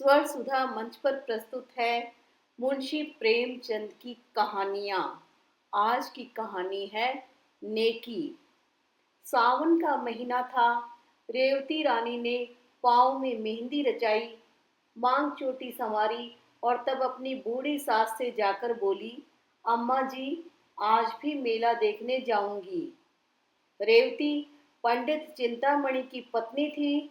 स्वर सुधा मंच पर प्रस्तुत है मुंशी प्रेमचंद की कहानियां। आज की कहानी है नेकी। सावन का महीना था। रेवती रानी ने पाँव में मेहंदी रचाई, मांग चोटी संवारी और तब अपनी बूढ़ी सास से जाकर बोली, अम्मा जी, आज भी मेला देखने जाऊंगी। रेवती पंडित चिंतामणि की पत्नी थी।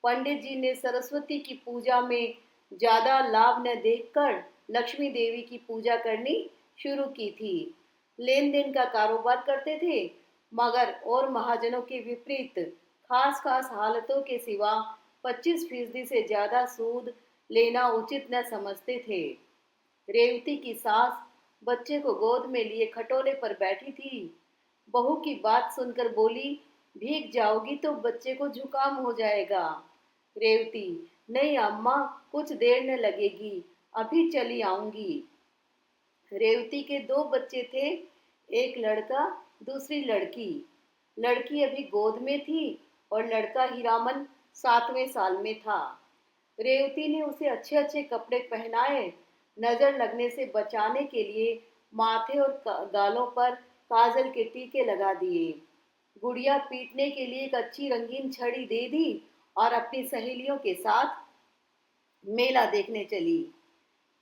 पंडित जी ने सरस्वती की पूजा में ज्यादा लाभ न देखकर लक्ष्मी देवी की पूजा करनी शुरू की थी। लेन देन का कारोबार करते थे, मगर और महाजनों के विपरीत खास खास हालतों के सिवा 25% से ज्यादा सूद लेना उचित न समझते थे। रेवती की सास बच्चे को गोद में लिए खटोले पर बैठी थी। बहू की बात सुनकर बोली, भीग जाओगी तो बच्चे को जुकाम हो जाएगा। रेवती, नहीं अम्मा, कुछ देर न लगेगी, अभी चली आऊंगी। रेवती के दो बच्चे थे, एक लड़का, दूसरी लड़की। लड़की अभी गोद में थी और लड़का हीरामन 7वें साल में था। रेवती ने उसे अच्छे अच्छे कपड़े पहनाए, नजर लगने से बचाने के लिए माथे और गालों पर काजल के टीके लगा दिए। गुड़िया पीटने के लिए एक अच्छी रंगीन छड़ी दे दी और अपनी सहेलियों के साथ मेला देखने चली।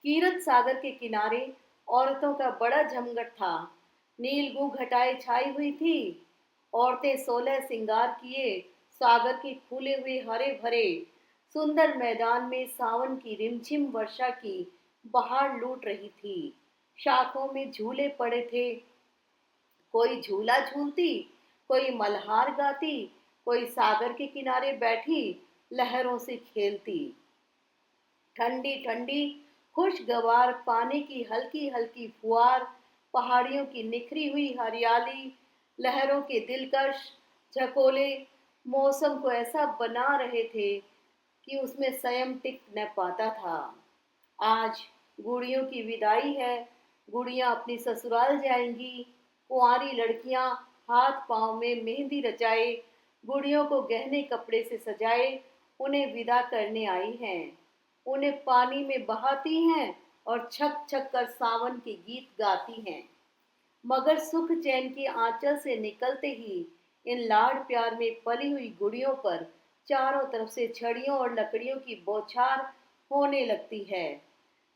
कीरत सागर के किनारे औरतों का बड़ा जमघट था। नीलगू घटाएं छाई हुई थी। औरतें 16 श्रृंगार किए सागर के खुले हुए हरे भरे सुंदर मैदान में सावन की रिमझिम वर्षा की बहार लूट रही थी। शाखों में झूले पड़े थे। कोई झूला झूलती, कोई मल्हार गाती, कोई सागर के किनारे बैठी लहरों से खेलती। ठंडी ठंडी खुशगवार पानी की हल्की हल्की फुहार, पहाड़ियों की निखरी हुई हरियाली, लहरों के दिलकश झकोले मौसम को ऐसा बना रहे थे कि उसमें संयम टिक न पाता था। आज गुड़ियों की विदाई है। गुड़ियां अपनी ससुराल जाएंगी। कुंवारी लड़कियां हाथ पांव में मेहंदी रचाए, गुड़ियों को गहने कपड़े से सजाए उन्हें विदा करने आई हैं। उन्हें पानी में बहाती हैं और छक छक कर सावन के गीत गाती हैं। मगर सुख चैन के आंचल से निकलते ही इन लाड़ प्यार में पली हुई गुड़ियों पर चारों तरफ से छड़ियों और लकड़ियों की बौछार होने लगती है।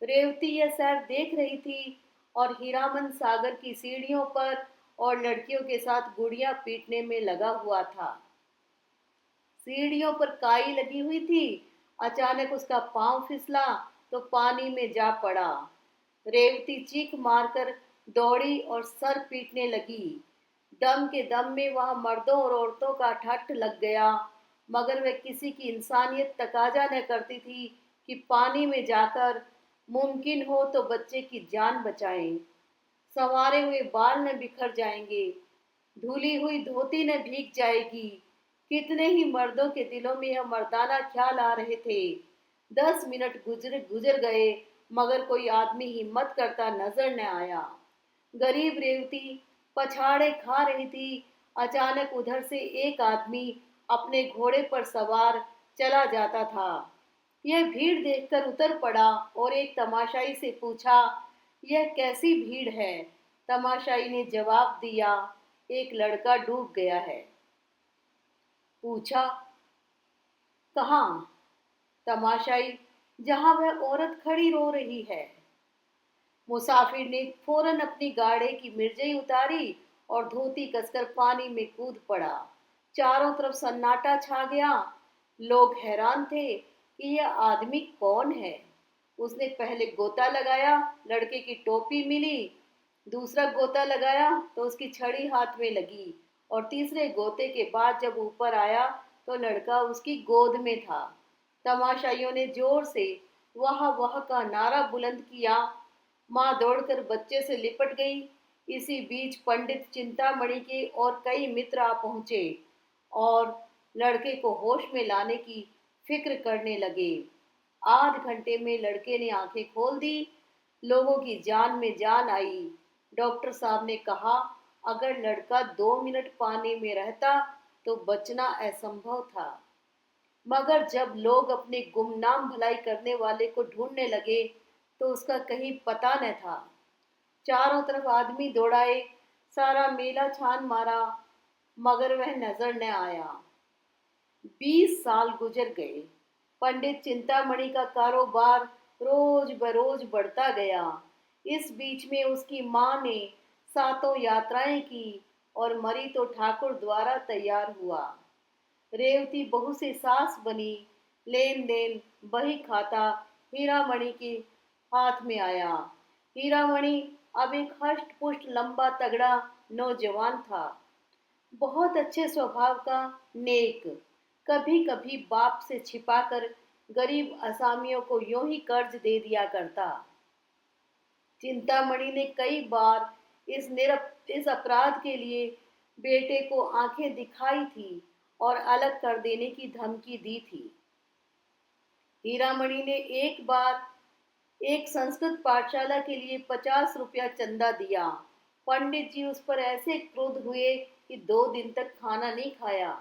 रेवती यह सैर देख रही थी और हीरामन सागर की सीढ़ियों पर और लड़कियों के साथ गुड़ियां पीटने में लगा हुआ था। सीढ़ियों पर काई लगी हुई थी। अचानक उसका पांव फिसला तो पानी में जा पड़ा। रेवती चीख मारकर दौड़ी और सर पीटने लगी। दम के दम में वहां मर्दों और औरतों का ठट्ठ लग गया, मगर वह किसी की इंसानियत तकाजा न करती थी कि पानी में जाकर मुमकिन हो तो बच्चे की जान बचाएं। संवारे हुए बाल न बिखर जाएंगे, धुली हुई धोती न भीग जाएगी। कितने ही मर्दों के दिलों में यह मर्दाना ख्याल आ रहे थे। 10 मिनट गुजर गुजर गए, मगर कोई आदमी हिम्मत करता नजर न आया। गरीब रेवती पछाड़े खा रही थी। अचानक उधर से एक आदमी अपने घोड़े पर सवार चला जाता था। यह भीड़ देखकर उतर पड़ा और एक तमाशाई से पूछा, यह कैसी भीड़ है? तमाशाई ने जवाब दिया, एक लड़का डूब गया है। पूछा, कहाँ? तमाशाई, जहां वह औरत खड़ी रो रही है। मुसाफिर ने फौरन अपनी गाड़े की मिर्जई उतारी और धोती कसकर पानी में कूद पड़ा। चारों तरफ सन्नाटा छा गया। लोग हैरान थे कि यह आदमी कौन है। उसने पहले गोता लगाया, लड़के की टोपी मिली। दूसरा गोता लगाया तो उसकी छड़ी हाथ में लगी और तीसरे गोते के बाद जब ऊपर आया तो लड़का उसकी गोद में था। तमाशाइयों ने जोर से वाह वाह का नारा बुलंद किया। माँ दौड़कर बच्चे से लिपट गई। इसी बीच पंडित चिंतामणि के और कई मित्र आ पहुंचे और लड़के को होश में लाने की फिक्र करने लगे। आध घंटे में लड़के ने आंखें खोल दी। लोगों की जान में जान आई। डॉक्टर साहब ने कहा, अगर लड़का 2 मिनट पानी में रहता तो बचना असंभव था। मगर जब लोग अपने गुमनाम भलाई करने वाले को ढूंढने लगे तो उसका कहीं पता न था। चारों तरफ आदमी दौड़ाए, सारा मेला छान मारा, मगर वह नजर न आया। 20 साल गुजर गए। पंडित चिंतामणि का कारोबार रोज बरोज बढ़ता गया। इस बीच में उसकी माँ ने सातों यात्राएं की और मरी तो ठाकुर द्वारा तैयार हुआ। रेवती बहू से सास बनी। लेन देन बही खाता हीरामणि के हाथ में आया। हीरामणि अब एक हष्ट पुष्ट लंबा तगड़ा नौजवान था। बहुत अच्छे स्वभाव का, नेक। कभी कभी बाप से छिपाकर गरीब असामियों को यूं ही कर्ज दे दिया करता। चिंतामणि ने कई बार इस अपराध के लिए बेटे को आंखें दिखाई थी और अलग कर देने की धमकी दी थी। हीरामणि ने एक बार एक संस्कृत पाठशाला के लिए 50 रुपया चंदा दिया। पंडित जी उस पर ऐसे क्रुद्ध हुए कि 2 दिन तक खाना नहीं खाया।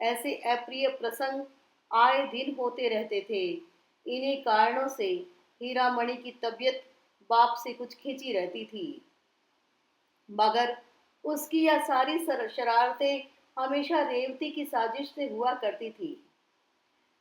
ऐसे अप्रिय प्रसंग आए दिन होते रहते थे। इन्हीं कारणों से हीरामणि की तबीयत बाप से कुछ खिंची रहती थी। मगर उसकी यह सारी शरारतें हमेशा रेवती की साजिश से हुआ करती थी।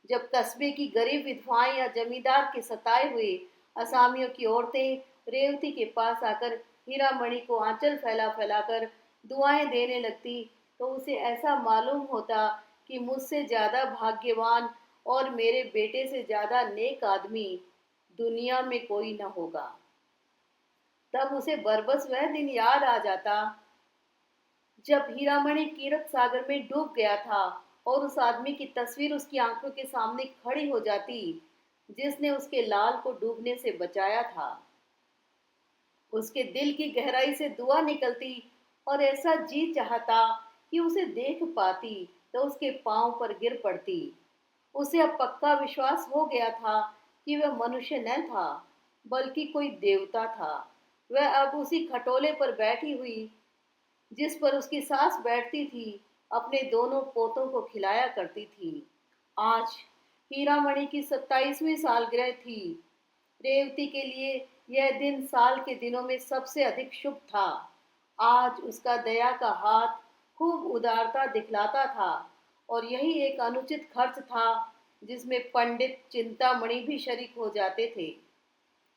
जब कस्बे की गरीब विधवाएं या जमींदार के सताए हुए असामियों की औरतें रेवती के पास आकर हीरामणि को आंचल फैला फैलाकर दुआएं देने लगती तो उसे ऐसा मालूम होता कि मुझसे ज्यादा भाग्यवान और मेरे बेटे से ज्यादा नेक आदमी दुनिया में कोई न होगा। तब उसे बरबस वह दिन याद आ जाता जब हीरामणि कीरत सागर में डूब गया था और उस आदमी की तस्वीर उसकी आंखों के सामने खड़ी हो जाती जिसने उसके लाल को डूबने से बचाया था। उसके दिल की गहराई से दुआ निकलती और ऐसा जी चाहता कि उसे देख पाती तो उसके पांव पर गिर पड़ती। उसे अब पक्का विश्वास हो गया था कि वह मनुष्य न था बल्कि कोई देवता था। वह अब उसी खटोले पर बैठी हुई जिस पर उसकी सास बैठती थी अपने दोनों पोतों को खिलाया करती थी। आज हीरामणि की 27वीं सालगिरह थी। रेवती के लिए यह दिन साल के दिनों में सबसे अधिक शुभ था। आज उसका दया का हाथ खूब उदारता दिखलाता था और यही एक अनुचित खर्च था जिसमें पंडित चिंतामणि भी शरीक हो जाते थे।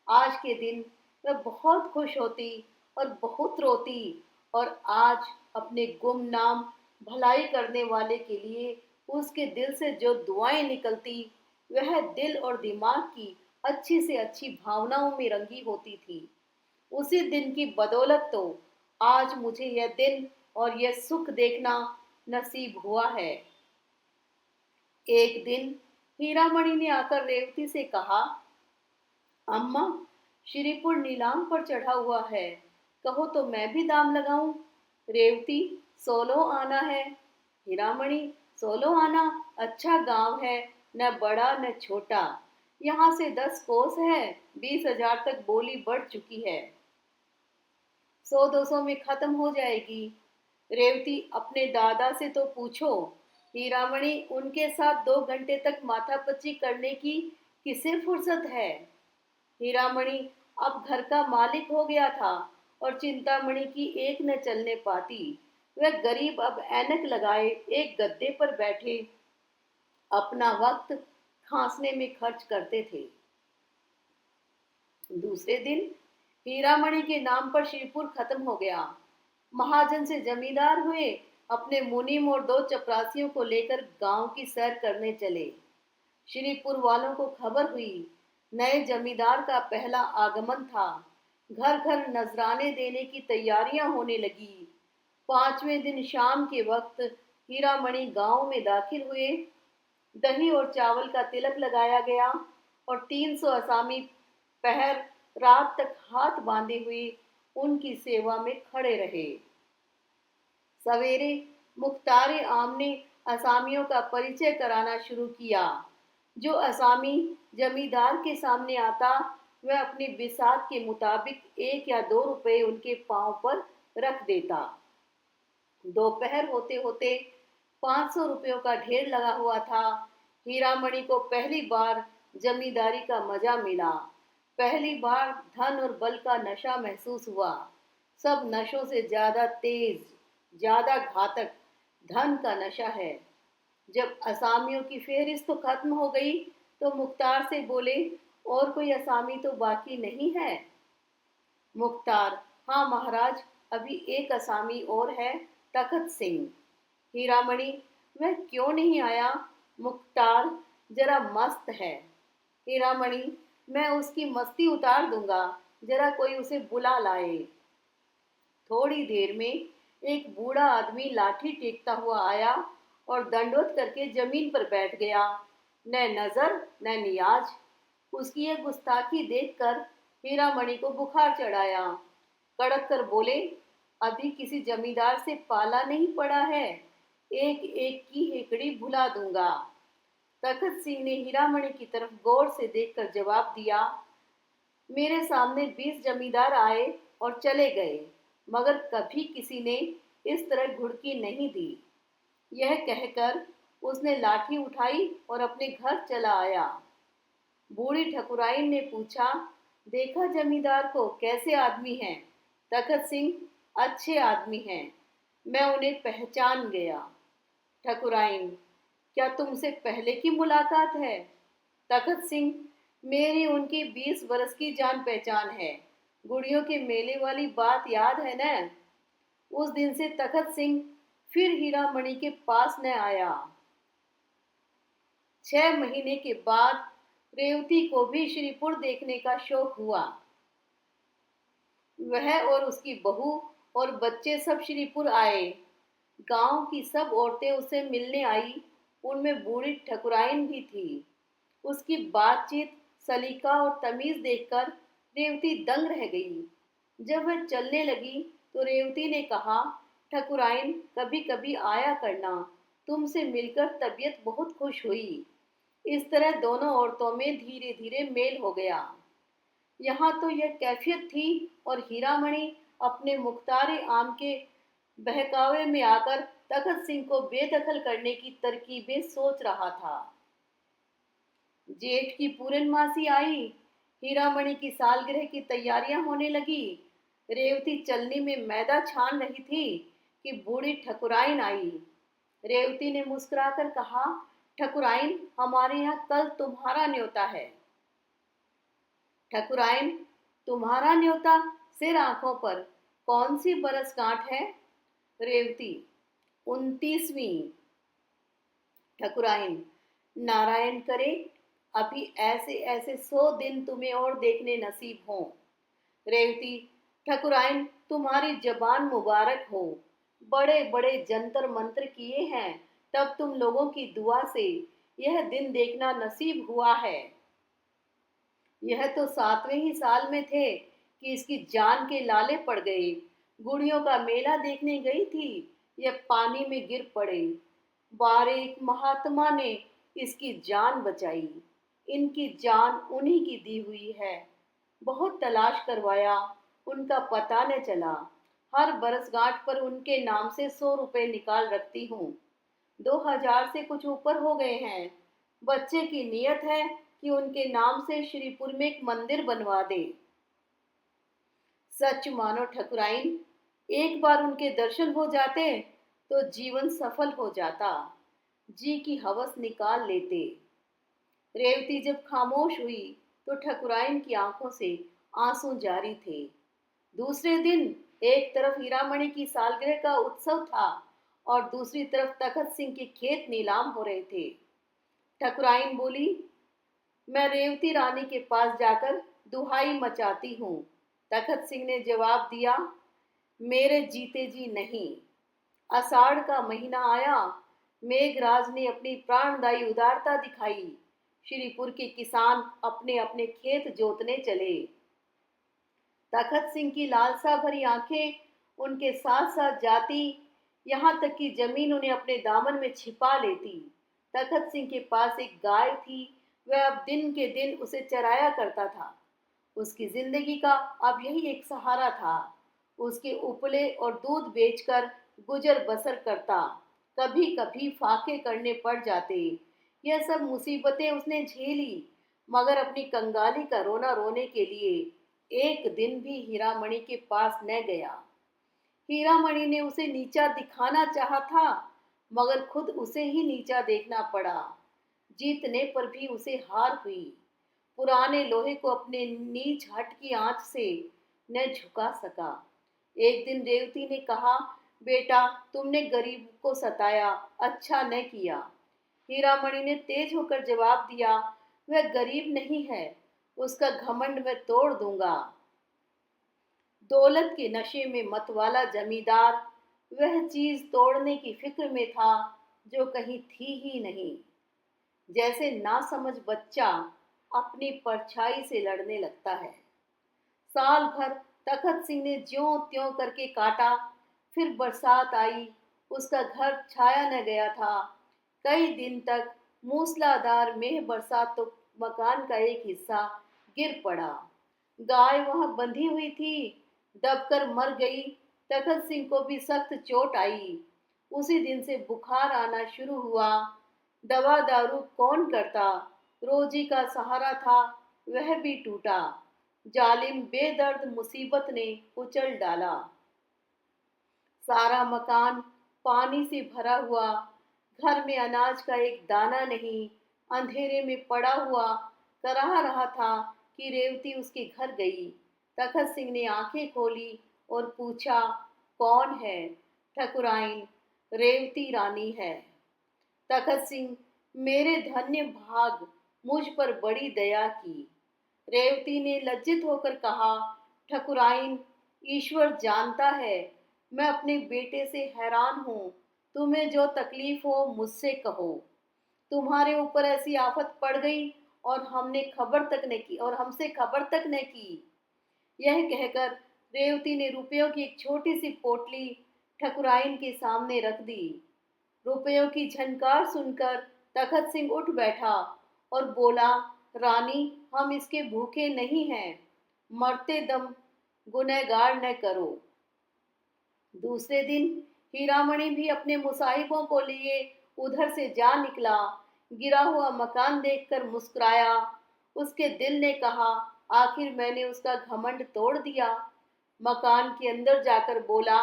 आज के दिन वह बहुत खुश होती और बहुत रोती और आज अपने गुमनाम भलाई करने वाले के लिए उसके दिल से जो दुआएं निकलती वह दिल और दिमाग की अच्छी से अच्छी भावनाओं में रंगी होती थी। उसी दिन की बदौलत तो आज मुझे यह दिन और यह सुख देखना नसीब हुआ है। एक दिन हीरामणि ने आकर रेवती से कहा, अम्मा, श्रीपुर नीलाम पर चढ़ा हुआ है, कहो तो मैं भी दाम लगाऊं। रेवती, 16 आना है। हीरामणि, 16 आना? अच्छा गांव है, न बड़ा न छोटा। यहाँ से 10 कोस है, 20,000 तक बोली बढ़ चुकी है। 100-200 में खत्म हो जाएगी। रेवती, अपने दादा से तो पूछो। हीरामणि, उनके साथ 2 घंटे तक माथापच्ची करने की किसे फुर्सत है। हीरामणि अब घर का मालिक हो गया था और चिंतामणि की एक न चलने पाती। वह गरीब अब ऐनक लगाए एक गद्दे पर बैठे अपना वक्त खांसने में खर्च करते थे। दूसरे दिन हीरामणि के नाम पर श्रीपुर खत्म हो गया। महाजन से जमींदार हुए, अपने मुनीम और 2 चपरासियों को लेकर गांव की सैर करने चले। श्रीपुर वालों को खबर हुई नए जमींदार का पहला आगमन था। घर घर नजराने देने की तैयारियां होने लगी। 5वें दिन शाम के वक्त हीरामणि गांव में दाखिल हुए। दही और चावल का तिलक लगाया गया और 300 असामी पहर रात तक हाथ बांधे हुए उनकी सेवा में खड़े रहे। सवेरे मुख्तार आम ने असामियों का परिचय कराना शुरू किया। जो असामी जमींदार के सामने आता वह अपनी बिसात के मुताबिक 1 या 2 रुपए उनके पांव पर रख देता। दोपहर होते होते 500 रुपयों का ढेर लगा हुआ था। हीरामणि को पहली बार जमींदारी का मजा मिला। पहली बार धन और बल का नशा महसूस हुआ। सब नशों से ज्यादा तेज, ज्यादा घातक धन का नशा है। जब असामियों की फेहरिस्त तो खत्म हो गई तो मुख्तार से बोले, और कोई असामी तो बाकी नहीं है? मुख्तार, हाँ महाराज, अभी एक असामी और है, तखत सिंह। हीरामणि, वह क्यों नहीं आया? मुख्तार, जरा मस्त है। हीरामणि, मैं उसकी मस्ती उतार दूंगा, जरा कोई उसे बुला लाए। थोड़ी देर में एक बूढ़ा आदमी लाठी टेकता हुआ आया और दंडवत करके जमीन पर बैठ गया। न नजर न नियाज। उसकी यह गुस्ताखी देखकर हीरामणि को बुखार चढ़ाया। कड़क कर बोले, अभी किसी जमींदार से पाला नहीं पड़ा है, एक एक की हेकड़ी भुला दूंगा। तखत सिंह ने हीरामणि की तरफ गौर से देखकर जवाब दिया, मेरे सामने 20 जमींदार आए और चले गए, मगर कभी किसी ने इस तरह घुड़की नहीं दी। यह कहकर उसने लाठी उठाई और अपने घर चला आया। बूढ़ी ठकुराइन ने पूछा, देखा जमींदार को, कैसे आदमी हैं? तखत सिंह, अच्छे आदमी हैं, मैं उन्हें पहचान गया। ठकुराइन, क्या तुमसे पहले की मुलाकात है? तखत सिंह, मेरी उनकी 20 बरस की जान पहचान है। गुड़ियों के मेले वाली बात याद है न? उस दिन से तखत सिंह फिर हीरामणि के पास न आया। 6 महीने के बाद रेवती को भी श्रीपुर देखने का शौक हुआ। वह और उसकी बहू और बच्चे सब श्रीपुर आए। गांव की सब औरतें उसे मिलने आई, उनमें बूढ़ी ठकुराइन भी थी। उसकी बातचीत, सलीका और तमीज देखकर रेवती दंग रह गई। जब वह चलने लगी तो रेवती ने कहा, ठकुराइन, कभी कभी आया करना, तुमसे मिलकर तबीयत बहुत खुश हुई। इस तरह दोनों औरतों में धीरे धीरे मेल हो गया। यहाँ तो यह कैफियत थी और हीरामणि अपने मुख्तारे आम के बहकावे में आकर तखत सिंह को बेदखल करने की तरकीबें सोच रहा था। जेठ की पूर्णमासी आई। हीरामणि की सालगिरह की तैयारियां होने लगी। रेवती चलनी में मैदा छान रही थी कि बूढ़ी ठकुराइन आई। रेवती ने मुस्कुराकर कहा, ठकुराइन, हमारे यहाँ कल तुम्हारा न्योता है। ठकुराइन, तुम्हारा न्योता? सिर आंखों पर। कौन सी बरसगांठ है? रेवती, 29वीं। ठकुराइन, नारायण करे अभी ऐसे ऐसे 100 दिन तुम्हें और देखने नसीब हों। रेवती, ठकुराइन, तुम्हारी जबान मुबारक हो। बड़े बड़े जंतर मंत्र किए हैं, तब तुम लोगों की दुआ से यह दिन देखना नसीब हुआ है। यह तो 7वें ही साल में थे कि इसकी जान के लाले पड़ गए। गुड़ियों का मेला देखने गई थी, यह पानी में गिर पड़े। बारीक महात्मा ने इसकी जान बचाई। इनकी जान उन्हीं की दी हुई है। बहुत तलाश करवाया, उनका पता न चला। हर बरसगांठ पर उनके नाम से 100 रुपए निकाल रखती हूँ। 2000 से कुछ ऊपर हो गए हैं। बच्चे की नीयत है कि उनके नाम से श्रीपुर में एक मंदिर बनवा दे। सच मानो ठकुराइन, एक बार उनके दर्शन हो जाते तो जीवन सफल हो जाता। जी की हवस निकाल लेते। रेवती जब खामोश हुई तो ठकुराइन की आंखों से आंसू जारी थे। दूसरे दिन एक तरफ हीरामणि की सालगिरह का उत्सव था और दूसरी तरफ तखत सिंह के खेत नीलाम हो रहे थे। ठकुराइन बोली, मैं रेवती रानी के पास जाकर दुहाई मचाती हूँ। तखत सिंह ने जवाब दिया, मेरे जीते जी नहीं। आषाढ़ का महीना आया। मेघराज ने अपनी प्राणदायी उदारता दिखाई। श्रीपुर के किसान अपने अपने खेत जोतने चले। तखत सिंह की लालसा भरी आंखें उनके साथ साथ जाती, यहाँ तक कि जमीन उन्हें अपने दामन में छिपा लेती। तखत सिंह के पास एक गाय थी, वह अब दिन के दिन उसे चराया करता था। उसकी जिंदगी का अब यही एक सहारा था। उसके उपले और दूध बेचकर गुजर बसर करता। कभी कभी फाके करने पड़ जाते। यह सब मुसीबतें उसने झेली, मगर अपनी कंगाली का रोना रोने के लिए एक दिन भी हीरामणि के पास न गया। हीरामणि ने उसे नीचा दिखाना चाहा था, मगर खुद उसे ही नीचा देखना पड़ा। जीतने पर भी उसे हार हुई। पुराने लोहे को अपने नीच हट की आंच से न झुका सका। एक दिन रेवती ने कहा, बेटा, तुमने गरीब को सताया, अच्छा न किया। हीरामणि ने तेज होकर जवाब दिया, वह गरीब नहीं है, उसका घमंड मैं तोड़ दूंगा। दौलत के नशे में मतवाला जमींदार वह चीज तोड़ने की फिक्र में था जो कहीं थी ही नहीं। जैसे नासमझ बच्चा अपनी परछाई से लड़ने लगता है। साल भर तखत सिंह ने ज्यों त्यों करके काटा। फिर बरसात आई, उसका घर छाया न गया था। कई दिन तक मूसलाधार मेघ बरसात तो मकान का एक हिस्सा गिर पड़ा। गाय वहां बंधी हुई थी, दबकर मर गई। तखत सिंह को भी सख्त चोट आई। उसी दिन से बुखार आना शुरू हुआ। दवा दारू कौन करता, रोजी का सहारा था वह भी टूटा। जालिम बेदर्द मुसीबत ने कुचल डाला। सारा मकान पानी से भरा हुआ, घर में अनाज का एक दाना नहीं। अंधेरे में पड़ा हुआ कराह रहा था कि रेवती उसके घर गई। तखत सिंह ने आंखें खोली और पूछा, कौन है? ठकुराइन, रेवती रानी है। तखत सिंह, मेरे धन्य भाग, मुझ पर बड़ी दया की। रेवती ने लज्जित होकर कहा, ठकुराइन, ईश्वर जानता है मैं अपने बेटे से हैरान हूँ। तुम्हें जो तकलीफ हो मुझसे कहो। तुम्हारे ऊपर ऐसी आफत पड़ गई और हमसे खबर तक न की। यह कहकर रेवती ने रुपयों की एक छोटी सी पोटली ठकुराइन के सामने रख दी। रुपयों की झनकार सुनकर तखत सिंह उठ बैठा और बोला, रानी, हम इसके भूखे नहीं हैं, मरते दम गुनहगार न करो। दूसरे दिन हीरामणि भी अपने मुसाहिबों को लिए उधर से जा निकला। गिरा हुआ मकान देखकर मुस्कुराया। उसके दिल ने कहा, आखिर मैंने उसका घमंड तोड़ दिया। मकान के अंदर जाकर बोला,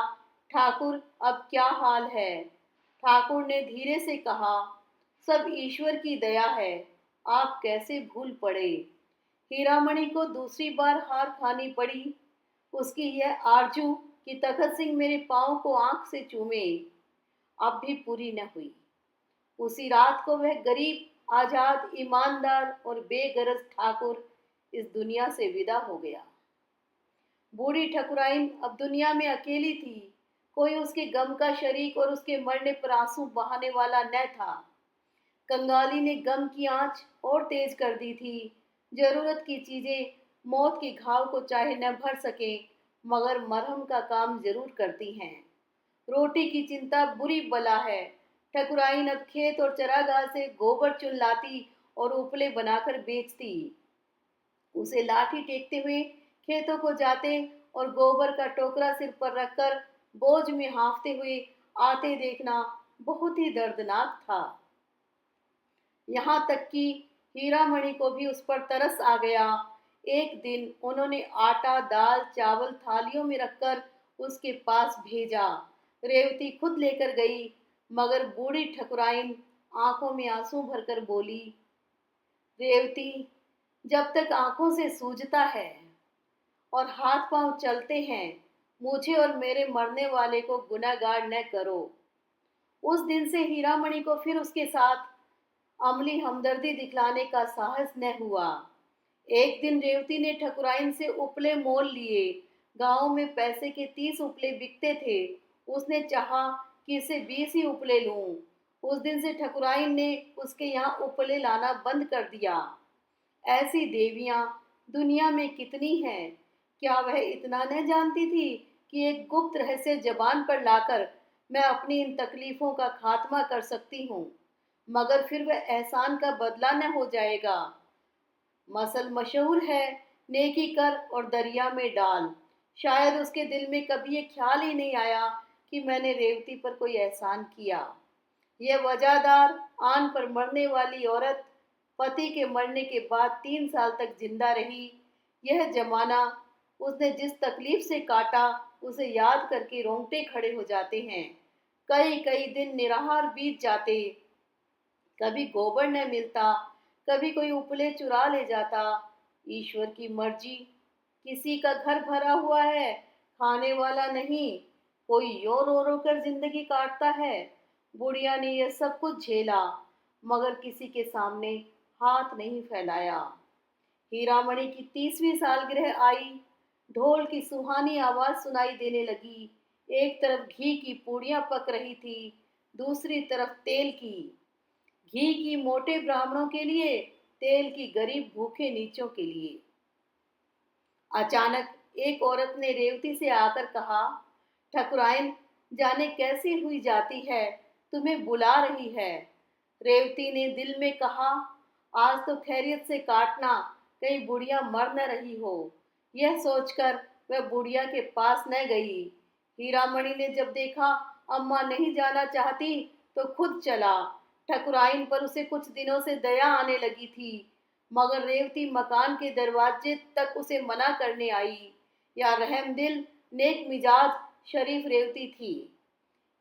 ठाकुर, अब क्या हाल है? ठाकुर ने धीरे से कहा, सब ईश्वर की दया है, आप कैसे भूल पड़े। हीरामणि को दूसरी बार हार खानी पड़ी। उसकी यह आरजू कि तखत सिंह मेरे पांव को आंख से चूमे, अब भी पूरी न हुई। उसी रात को वह गरीब, आजाद, ईमानदार और बेगरज ठाकुर इस दुनिया से विदा हो गया। बूढ़ी ठकुराइन अब दुनिया में अकेली थी। कोई उसके गम का शरीक और उसके मरने पर आंसू बहाने वाला न था। कंगाली ने गम की आंच और तेज कर दी थी। जरूरत की चीजें मौत के घाव को चाहे न भर सके, मगर मरहम का काम जरूर करती हैं। रोटी की चिंता बुरी बला है। ठकुराइन अब खेत और चरागाह से गोबर चुन लाती और उपले बनाकर बेचती। उसे लाठी टेकते हुए खेतों को जाते और गोबर का टोकरा सिर पर रखकर बोझ में हाँफते हुए आते देखना बहुत ही दर्दनाक था। यहाँ तक कि हीरामणि को भी उस पर तरस आ गया। एक दिन उन्होंने आटा, दाल, चावल थालियों में रखकर उसके पास भेजा। रेवती खुद लेकर गई, मगर बूढ़ी ठकुराइन आंखों में आंसू भरकर बोली, रेवती, जब तक आंखों से सूझता है और हाथ पांव चलते हैं, मुझे और मेरे मरने वाले को गुनहगार न करो। उस दिन से हीरामणि को फिर उसके साथ अमली हमदर्दी दिखलाने का साहस न हुआ। एक दिन रेवती ने ठकुराइन से उपले मोल लिए। गांव में पैसे के 30 उपले बिकते थे। उसने चाहा कि इसे 20 ही उपले लूं। उस दिन से ठकुराइन ने उसके यहाँ उपले लाना बंद कर दिया। ऐसी देवियां दुनिया में कितनी हैं। क्या वह इतना न जानती थी कि एक गुप्त रहस्य जबान पर लाकर मैं अपनी इन तकलीफों का खात्मा कर सकती हूँ, मगर फिर वह एहसान का बदला न हो जाएगा। मसल मशहूर है, नेकी कर और दरिया में डाल। शायद उसके दिल में कभी ये ख्याल ही नहीं आया कि मैंने रेवती पर कोई एहसान किया। यह वजहदार आन पर मरने वाली औरत पति के मरने के बाद 3 साल तक जिंदा रही। यह जमाना उसने जिस तकलीफ से काटा उसे याद करके रोंगटे खड़े हो जाते हैं। कई कई दिन निराहार बीत जाते। कभी गोबर न मिलता, कभी कोई उपले चुरा ले जाता। ईश्वर की मर्जी, किसी का घर भरा हुआ है, खाने वाला नहीं। कोई यो रो रो कर जिंदगी काटता है। बुढ़िया ने यह सब कुछ झेला, मगर किसी के सामने हाथ नहीं फैलाया। हीरामणि की 30वीं सालगिरह आई। ढोल की सुहानी आवाज सुनाई देने लगी। एक तरफ घी की पूड़ियां पक रही थी, दूसरी तरफ तेल की। घी की मोटे ब्राह्मणों के लिए, तेल की गरीब भूखे नीचों के लिए। अचानक एक औरत ने रेवती से आकर कहा, ठकुराइन जाने कैसी हुई जाती है, तुम्हें बुला रही है। रेवती ने दिल में कहा, आज तो खैरियत से काटना, कहीं बुढ़िया मर न रही हो। यह सोचकर वह बुढ़िया के पास न गई। हीरामणि ने जब देखा अम्मा नहीं जाना चाहती तो खुद चला। ठकुराइन पर उसे कुछ दिनों से दया आने लगी थी, मगर रेवती मकान के दरवाजे तक उसे मना करने आई। या रहमदिल, नेक मिजाज, शरीफ रेवती थी।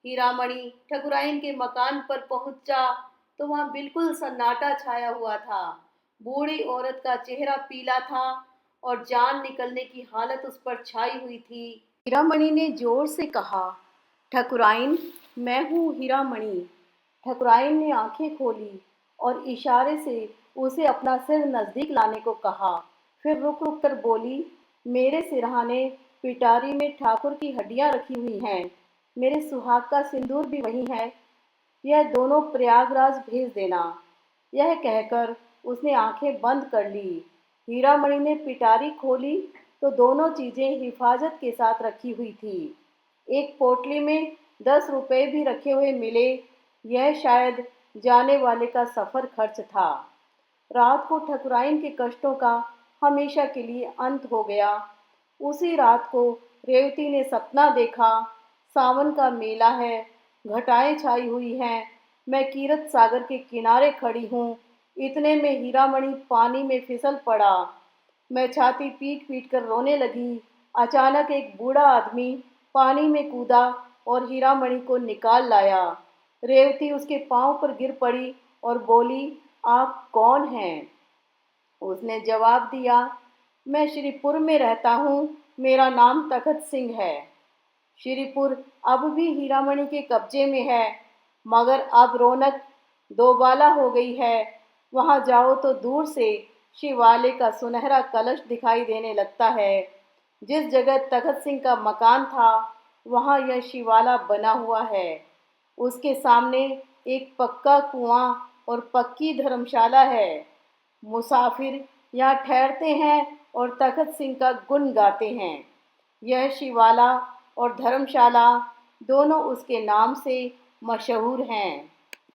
हीरामणि ठकुराइन के मकान पर पहुंचा तो वहां बिल्कुल सन्नाटा छाया हुआ था। बूढ़ी औरत का चेहरा पीला था और जान निकलने की हालत उस पर छाई हुई थी। हीरामणि ने जोर से कहा, ठकुराइन, मैं हूँ हीरामणि। ठकुराइन ने आंखें खोली और इशारे से उसे अपना सिर नजदीक लाने को कहा। फिर रुक रुक कर बोली, मेरे सिरहाने पिटारी में ठाकुर की हड्डियां रखी हुई हैं। मेरे सुहाग का सिंदूर भी वही है। यह दोनों प्रयागराज भेज देना। यह कहकर उसने आंखें बंद कर ली। हीरामणि ने पिटारी खोली तो दोनों चीजें हिफाजत के साथ रखी हुई थी। एक पोटली में 10 रुपए भी रखे हुए मिले। यह शायद जाने वाले का सफर खर्च था। रात को ठकुराइन के कष्टों का हमेशा के लिए अंत हो गया। उसी रात को रेवती ने सपना देखा। सावन का मेला है, घटाएं छाई हुई हैं, मैं कीरत सागर के किनारे खड़ी हूँ। इतने में हीरामणि पानी में फिसल पड़ा। मैं छाती पीट पीट कर रोने लगी। अचानक एक बूढ़ा आदमी पानी में कूदा और हीरामणि को निकाल लाया। रेवती उसके पांव पर गिर पड़ी और बोली, आप कौन हैं? उसने जवाब दिया, मैं श्रीपुर में रहता हूँ, मेरा नाम तखत सिंह है। श्रीपुर अब भी हीरामणि के कब्जे में है, मगर अब रौनक दोबाला हो गई है। वहां जाओ तो दूर से शिवालय का सुनहरा कलश दिखाई देने लगता है। जिस जगह तखत सिंह का मकान था, वहां यह शिवाला बना हुआ है। उसके सामने एक पक्का कुआं और पक्की धर्मशाला है। मुसाफिर यहाँ ठहरते हैं और तखत सिंह का गुण गाते हैं। यह शिवाला और धर्मशाला दोनों उसके नाम से मशहूर हैं।